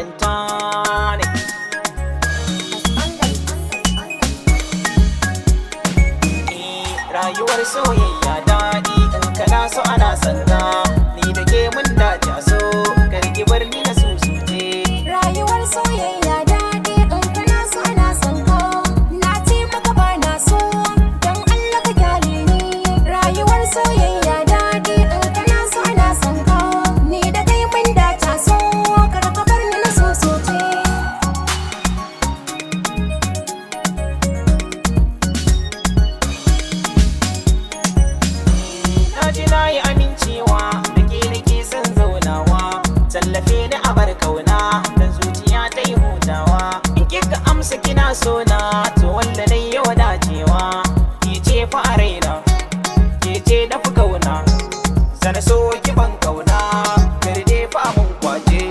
malinta ne. Rayuwar soyayya daɗi in kana so ana sanka, ni da ke mun dace so karki bar ni na susuce. Rayuwar soyayya daɗi in kana so ana sanka, na ce maka ba na so don Allah ka kyale ni. Rayuwar soyayya daɗi in kana so ana sanka, ni da kai mun dace so kar ka bar ni na susuce. Na yi amincewa da ke son zaunawa, tallafe ni a bar kauna da zuciya ta yi hutawa. In kika amsa kina so na to wanda dai yau dacewa, ke ce fa a raina, ke ce na fi kauna, zana so ki ban kauna garde fa mun kwace.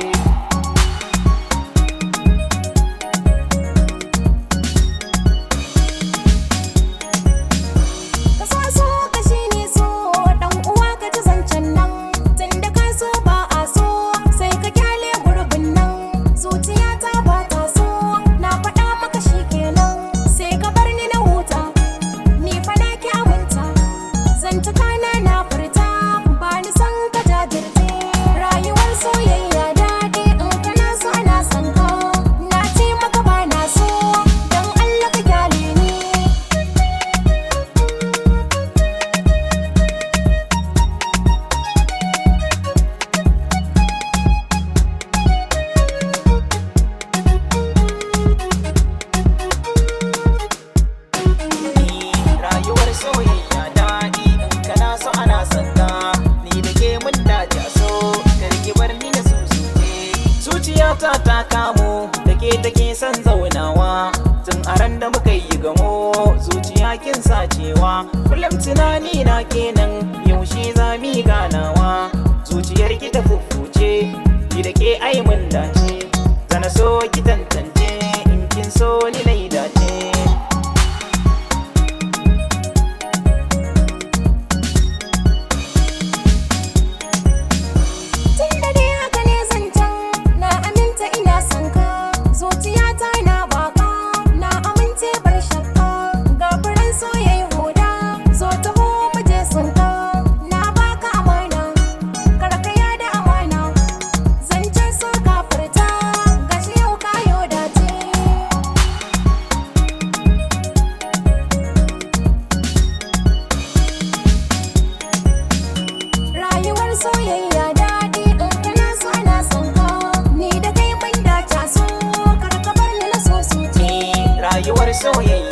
Soyayya daɗi in kana so ana sanka, ni da ke mun dace so karki bar ni na susuce. Zuciyata ta kamo da ke take son zaunawa, tun a ran da muka yi gamo zuciya kin sacewa. Kullum tunani na kenan yaushe za mi ganawa, zuciyar ki ta fuffuce ni da ke ai mun dace. Zana so ki tantance in kin so ni na yi dace. Soyayya daɗi in kana so ana sanka, ni da kai mun dace so kar ka bar ni na susuce. Rayuwar soyayya